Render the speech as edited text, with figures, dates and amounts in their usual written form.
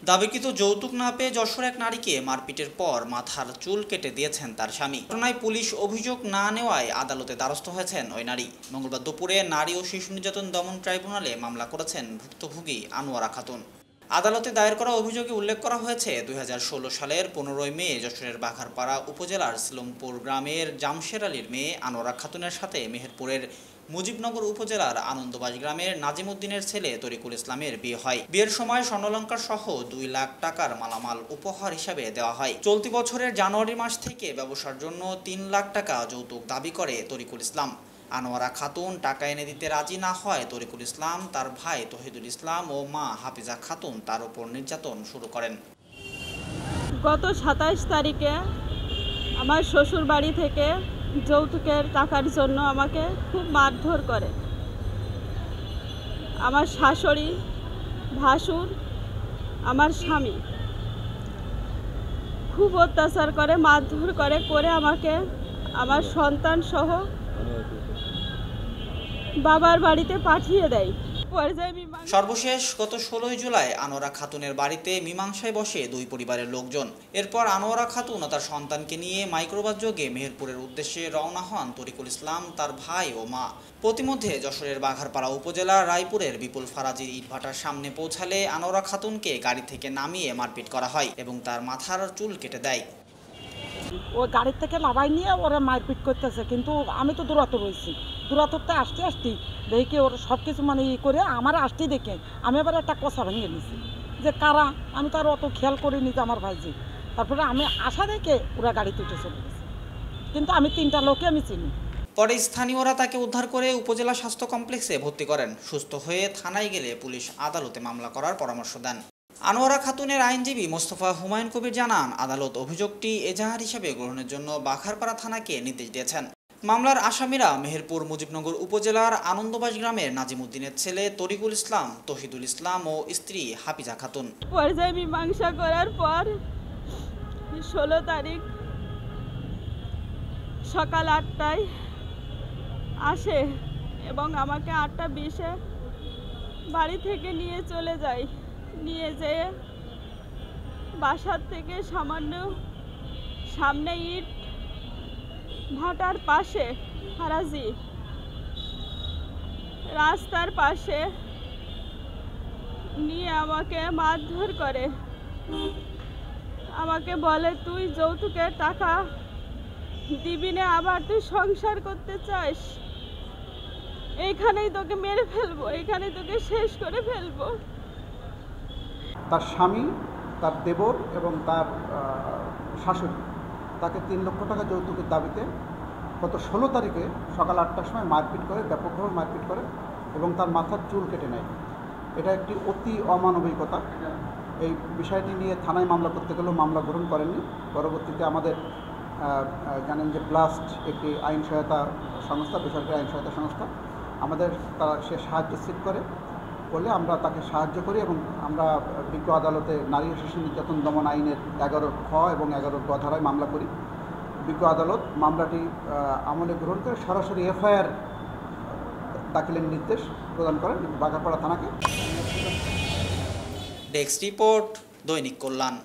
দাবিকৃত যৌতুক না পেয়ে যশোর এক নারীকে মারপিটের পর মাথার চুল কেটে দিয়েছেন তার স্বামী। ঘটনায় পুলিশ অভিযোগ না নেওয়ায় আদালতে দ্বারস্থ হয়েছেন ওই নারী। মঙ্গলবার দুপুরে নারী ও শিশু নির্যাতন দমন ট্রাইব্যুনালে মামলা করেছেন ভুক্তভোগী আনোয়ারা খাতুন। আদালতে দায়ের করা অভিযোগে উল্লেখ করা হয়েছে 2016 সালের 15 মে যশোরের বাঘারপাড়া উপজেলার সিলমপুর গ্রামের জামশের আলীর মেয়ে আনোয়ারা খাতুনের সাথে মেহেরপুরের মুজিবনগর উপজেলার আনন্দবাজ গ্রামের নাজিম উদ্দিনের ছেলে তরিকুল ইসলামের বিয়ে হয়। বিয়ের সময় স্বর্ণালংকার সহ 2 লাখ টাকার মালামাল উপহার হিসাবে দেওয়া হয়। চলতি বছরের জানুয়ারি মাস থেকে ব্যবসার জন্য 3 লাখ টাকা যৌতুক দাবি করে তরিকুল ইসলাম। আনোয়ারা খাতুন টাকা এনে দিতে রাজি না হয় তরিকুল ইসলাম, তার ভাই তহিদুল ইসলাম ও মা হাফিজা খাতুন তার উপর নির্যাতন শুরু করেন। গত 27 তারিখে আমার শ্বশুর বাড়ি থেকে যৌতুকের টাকার জন্য আমাকে খুব মারধর করে। আমার শাশুড়ি, ভাসুর, আমার স্বামী খুব অত্যাচার করে, মারধর করে আমাকে আমার সন্তান সহ বাবার বাড়িতে পাঠিয়ে দেয়। সর্বশেষ গত 16 জুলাই আনোয়ারা খাতুনের বাড়িতে মীমাংসায় বসে দুই পরিবারের লোকজন। এরপর আনোয়ারা খাতুন ও তার সন্তানকে নিয়ে মাইক্রোবাস যোগে মেহেরপুরের উদ্দেশ্যে রওনা হন তরিকুল ইসলাম, তার ভাই ও মা। প্রতিমধ্যে যশোরের বাঘারপাড়া উপজেলার রায়পুরের বিপুল ফারাজির ইটভাটার সামনে পৌঁছালে আনোয়ারা খাতুনকে গাড়ি থেকে নামিয়ে মারপিট করা হয় এবং তার মাথার চুল কেটে দেয়। ও গাড়ির থেকে লাভাই নিয়ে ওরা মারপিট করতেছে, কিন্তু আমি তো দূরত্ব রয়েছি। দূরত্বতে আসতে দেখে ওরা সব কিছু মানে করে আমার আসতে দেখে আমি আবার একটা কষা ভেঙে নিয়েছি যে কারা, আমি তো আর অত খেয়াল করিনি যে আমার ভাইজি। তারপরে আমি আশা দেখে ওরা গাড়িতে উঠে চলে গেছে, কিন্তু আমি 3টা লোকে আমি চিনি। পরে স্থানীয়রা তাকে উদ্ধার করে উপজেলা স্বাস্থ্য কমপ্লেক্সে ভর্তি করেন। সুস্থ হয়ে থানায় গেলে পুলিশ আদালতে মামলা করার পরামর্শ দেন। আনোয়ারা খাতুনের আইনজীবী মোস্তফা হুমায়ুন কবির জানান, আদালত অভিযোগটি এজাহার হিসেবে গ্রহণের জন্য বাঘারপাড়া থানাকে নির্দেশ দিয়েছেন। মামলার আসামিরা মেহেরপুর মুজিবনগর উপজেলার আনন্দবাজ গ্রামের নাজিম উদ্দিনের ছেলে তরিকুল ইসলাম, তহিদুল ইসলাম ও স্ত্রী হাফিজা খাতুন। পর্যায়ে মীমাংসা করার পর 16 তারিখ সকাল 8টায় আসে এবং আমাকে 8:20-এ বাড়ি থেকে নিয়ে চলে যায়। নিয়ে যেয়ে বাসার থেকে সামান্য সামনে ইট ভাটার পাশে ফারাজি রাস্তার পাশে নিয়ে আমাকে মারধর করে। আমাকে বলে, তুই যৌতুকের টাকা দিবি না, আবার তুই সংসার করতে চাস, এইখানেই তোকে মেরে ফেলবো, এইখানেই তোকে শেষ করে ফেলবো। তার স্বামী, তার দেবর এবং তার শাশুড়ি তাকে 3 লক্ষ টাকা যৌতুকের দাবিতে গত 16 তারিখে সকাল 8টার সময় মারপিট করে, ব্যাপকভাবে মারপিট করে এবং তার মাথার চুল কেটে নেয়। এটা একটি অতি অমানবিকতা। এই বিষয়টি নিয়ে থানায় মামলা করতে গেলেও মামলা গ্রহণ করেননি। পরবর্তীতে আমাদের জানেন যে ব্লাস্ট একটি আইন সহায়তা সংস্থা, বেসরকারি আইন সহায়তা সংস্থা, সে সাহায্য সিট করে বলে আমরা তাকে সাহায্য করি এবং আমরা বিজ্ঞ আদালতে নারী ও শিশু নির্যাতন দমন আইনের 11(খ) এবং 11(গ) ধারায় মামলা করি। বিজ্ঞ আদালত মামলাটি আমলে গ্রহণ করে সরাসরি এফআইআর দাখিলের নির্দেশ প্রদান করেন বাঘারপাড়া থানাকে। ডেস্ক রিপোর্ট, দৈনিক কল্যাণ।